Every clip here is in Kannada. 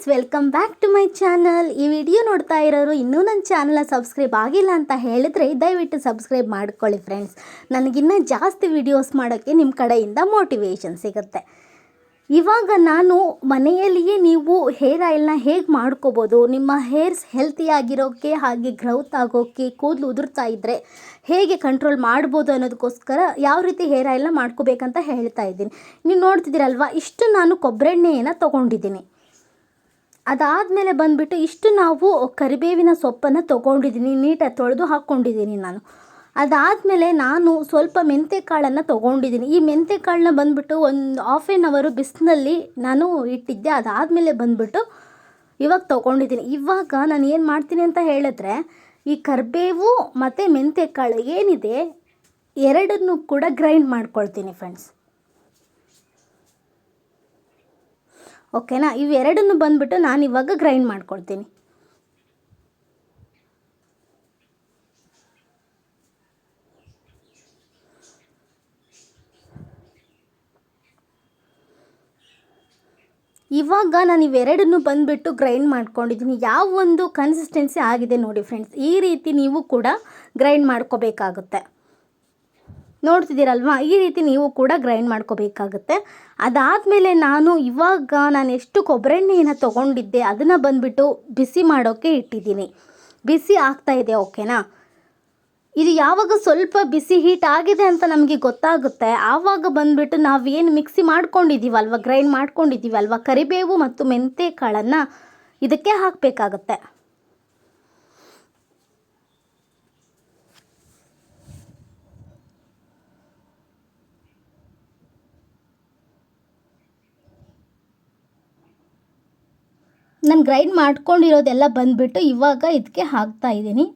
Friends, welcome back to my channel. ಈ ವಿಡಿಯೋ ನೋಡ್ತಾ ಇರೋರು ಇನ್ನೂ ನನ್ನ ಚಾನಲ್ನ ಸಬ್ಸ್ಕ್ರೈಬ್ ಆಗಿಲ್ಲ ಅಂತ ಹೇಳಿದ್ರೆ ದಯವಿಟ್ಟು ಸಬ್ಸ್ಕ್ರೈಬ್ ಮಾಡ್ಕೊಳ್ಳಿ ಫ್ರೆಂಡ್ಸ್. ನನಗಿನ್ನೂ ಜಾಸ್ತಿ ವಿಡಿಯೋಸ್ ಮಾಡೋಕ್ಕೆ ನಿಮ್ಮ ಕಡೆಯಿಂದ ಮೋಟಿವೇಶನ್ ಸಿಗುತ್ತೆ. ಇವಾಗ ನಾನು ಮನೆಯಲ್ಲಿಯೇ ನೀವು ಹೇರ್ ಆಯಿಲ್ನ ಹೇಗೆ ಮಾಡ್ಕೋಬೋದು, ನಿಮ್ಮ ಹೇರ್ಸ್ ಹೆಲ್ತಿಯಾಗಿರೋಕ್ಕೆ ಹಾಗೆ ಗ್ರೌತ್ ಆಗೋಕ್ಕೆ, ಕೂದಲು ಉದುರ್ತಾ ಇದ್ದರೆ ಹೇಗೆ ಕಂಟ್ರೋಲ್ ಮಾಡ್ಬೋದು ಅನ್ನೋದಕ್ಕೋಸ್ಕರ ಯಾವ ರೀತಿ ಹೇರ್ ಆಯಿಲ್ನ ಮಾಡ್ಕೋಬೇಕಂತ ಹೇಳ್ತಾ ಇದ್ದೀನಿ. ನೀವು ನೋಡ್ತಿದ್ದೀರಲ್ವ, ಇಷ್ಟು ನಾನು ಕೊಬ್ಬರೆಣ್ಣೆಯನ್ನು ತೊಗೊಂಡಿದ್ದೀನಿ. ಅದಾದಮೇಲೆ ಬಂದುಬಿಟ್ಟು ಇಷ್ಟು ನಾವು ಕರಿಬೇವಿನ ಸೊಪ್ಪನ್ನು ತೊಗೊಂಡಿದ್ದೀನಿ, ನೀಟಾಗಿ ತೊಳೆದು ಹಾಕ್ಕೊಂಡಿದ್ದೀನಿ ನಾನು. ಅದಾದಮೇಲೆ ನಾನು ಸ್ವಲ್ಪ ಮೆಂತ್ಯಕಾಳನ್ನು ತೊಗೊಂಡಿದ್ದೀನಿ. ಈ ಮೆಂತ್ಯಕಾಳನ್ನ ಬಂದುಬಿಟ್ಟು ಒಂದು ಹಾಫ್ ಆನ್ ಅವರು ಬಿಸಿನಲ್ಲಿ ನಾನು ಇಟ್ಟಿದ್ದೆ. ಅದಾದಮೇಲೆ ಬಂದುಬಿಟ್ಟು ಇವಾಗ ತೊಗೊಂಡಿದ್ದೀನಿ. ಇವಾಗ ನಾನು ಏನು ಮಾಡ್ತೀನಿ ಅಂತ ಹೇಳಿದ್ರೆ, ಈ ಕರಿಬೇವು ಮತ್ತು ಮೆಂತ್ಯಕಾಳು ಏನಿದೆ ಎರಡನ್ನೂ ಕೂಡ ಗ್ರೈಂಡ್ ಮಾಡ್ಕೊಳ್ತೀನಿ ಫ್ರೆಂಡ್ಸ್. ಓಕೆನಾ? ಇವೆರಡನ್ನು ಬಂದುಬಿಟ್ಟು ನಾನು ಇವಾಗ ಗ್ರೈಂಡ್ ಮಾಡ್ಕೊಳ್ತೀನಿ. ಇವಾಗ ನಾನು ಇವೆರಡನ್ನು ಬಂದುಬಿಟ್ಟು ಗ್ರೈಂಡ್ ಮಾಡ್ಕೊಂಡಿದ್ದೀನಿ. ಯಾವ ಒಂದು ಕನ್ಸಿಸ್ಟೆನ್ಸಿ ಆಗಿದೆ ನೋಡಿ ಫ್ರೆಂಡ್ಸ್, ಈ ರೀತಿ ನೀವು ಕೂಡ ಗ್ರೈಂಡ್ ಮಾಡ್ಕೋಬೇಕಾಗುತ್ತೆ. ನೋಡ್ತಿದ್ದೀರಲ್ವಾ, ಈ ರೀತಿ ನೀವು ಕೂಡ ಗ್ರೈಂಡ್ ಮಾಡ್ಕೋಬೇಕಾಗುತ್ತೆ. ಅದಾದಮೇಲೆ ನಾನು ಎಷ್ಟು ಕೊಬ್ಬರೆಣ್ಣೆಯನ್ನು ತೊಗೊಂಡಿದ್ದೆ ಅದನ್ನು ಬಂದುಬಿಟ್ಟು ಬಿಸಿ ಮಾಡೋಕ್ಕೆ ಇಟ್ಟಿದ್ದೀನಿ. ಬಿಸಿ ಆಗ್ತಾಯಿದೆ. ಓಕೆನಾ? ಇದು ಯಾವಾಗ ಸ್ವಲ್ಪ ಬಿಸಿ ಹೀಟ್ ಆಗಿದೆ ಅಂತ ನಮಗೆ ಗೊತ್ತಾಗುತ್ತೆ, ಆವಾಗ ಬಂದುಬಿಟ್ಟು ನಾವೇನು ಮಿಕ್ಸಿ ಮಾಡ್ಕೊಂಡಿದ್ದೀವಲ್ವ, ಗ್ರೈಂಡ್ ಮಾಡ್ಕೊಂಡಿದ್ದೀವಲ್ವ, ಕರಿಬೇವು ಮತ್ತು ಮೆಂತ್ಯಕಾಳನ್ನು ಇದಕ್ಕೆ ಹಾಕಬೇಕಾಗತ್ತೆ. ನಾನು ಗ್ರೈಂಡ್ ಮಾಡ್ಕೊಂಡಿರೋದೆಲ್ಲ ಬಂದುಬಿಟ್ಟು ಇವಾಗ ಇದಕ್ಕೆ ಹಾಕ್ತಾ ಇದ್ದೀನಿ.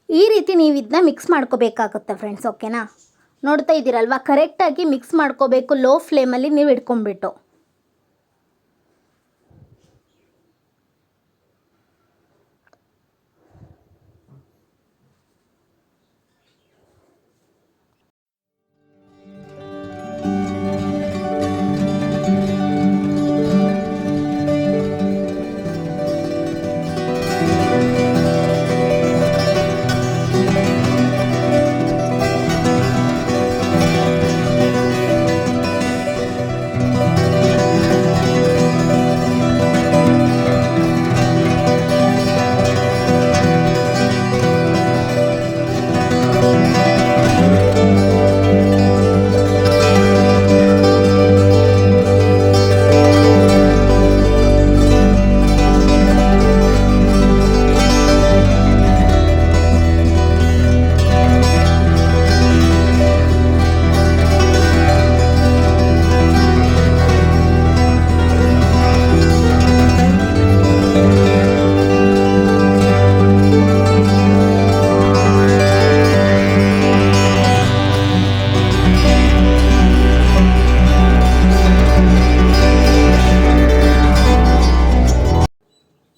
ಈ ರೀತಿ ನೀವು ಇದನ್ನ ಮಿಕ್ಸ್ ಮಾಡ್ಕೋಬೇಕಾಗುತ್ತೆ ಫ್ರೆಂಡ್ಸ್. ಓಕೆನಾ? ನೋಡ್ತಾ ಇದ್ದೀರಲ್ವ, ಕರೆಕ್ಟಾಗಿ ಮಿಕ್ಸ್ ಮಾಡ್ಕೋಬೇಕು, ಲೋ ಫ್ಲೇಮಲ್ಲಿ ನೀವು ಇಟ್ಕೊಂಡ್ಬಿಟ್ಟು.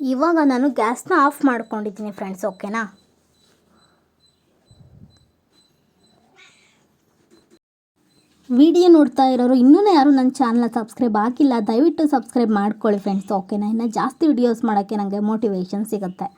ಇವಾಗ ನಾನು ಗ್ಯಾಸ್ನ ಆಫ್ ಮಾಡ್ಕೊಂಡಿದ್ದೀನಿ ಫ್ರೆಂಡ್ಸ್. ಓಕೆನಾ? ವಿಡಿಯೋ ನೋಡ್ತಾ ಇರೋರು ಇನ್ನೂ ಯಾರು ನನ್ನ ಚಾನಲ್ನ ಸಬ್ಸ್ಕ್ರೈಬ್ ಆಗಿಲ್ಲ, ದಯವಿಟ್ಟು ಸಬ್ಸ್ಕ್ರೈಬ್ ಮಾಡ್ಕೊಳ್ಳಿ ಫ್ರೆಂಡ್ಸ್. ಓಕೆನಾ? ಇನ್ನು ಜಾಸ್ತಿ ವಿಡಿಯೋಸ್ ಮಾಡೋಕ್ಕೆ ನನಗೆ ಮೋಟಿವೇಶನ್ ಸಿಗುತ್ತೆ.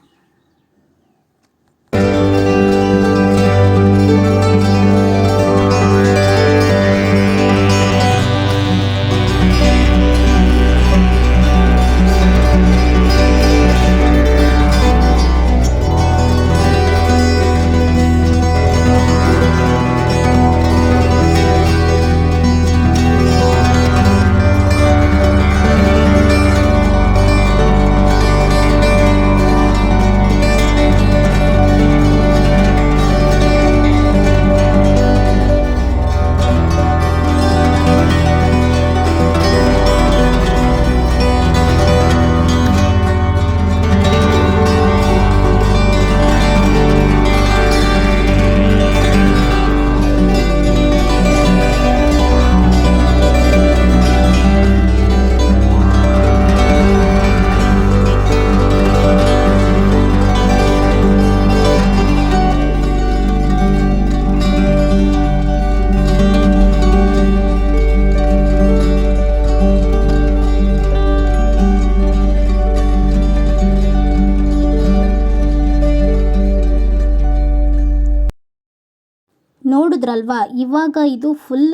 ನೋಡಿದ್ರಲ್ವಾ, ಇವಾಗ ಇದು ಫುಲ್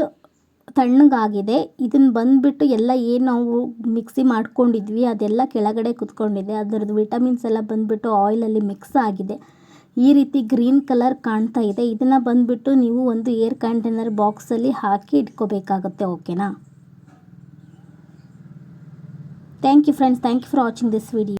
ತಣ್ಣಗಾಗಿದೆ. ಇದನ್ನು ಬಂದುಬಿಟ್ಟು ಎಲ್ಲ ಏನು ನಾವು ಮಿಕ್ಸಿ ಮಾಡ್ಕೊಂಡಿದ್ವಿ ಅದೆಲ್ಲ ಕೆಳಗಡೆ ಕುತ್ಕೊಂಡಿದೆ. ಅದರದ್ದು ವಿಟಮಿನ್ಸ್ ಎಲ್ಲ ಬಂದುಬಿಟ್ಟು ಆಯಿಲಲ್ಲಿ ಮಿಕ್ಸ್ ಆಗಿದೆ. ಈ ರೀತಿ ಗ್ರೀನ್ ಕಲರ್ ಕಾಣ್ತಾ ಇದೆ. ಇದನ್ನು ಬಂದುಬಿಟ್ಟು ನೀವು ಒಂದು ಏರ್ ಕಂಟೈನರ್ ಬಾಕ್ಸಲ್ಲಿ ಹಾಕಿ ಇಟ್ಕೋಬೇಕಾಗುತ್ತೆ. ಓಕೆನಾ? Thank you friends, thank you for watching this video.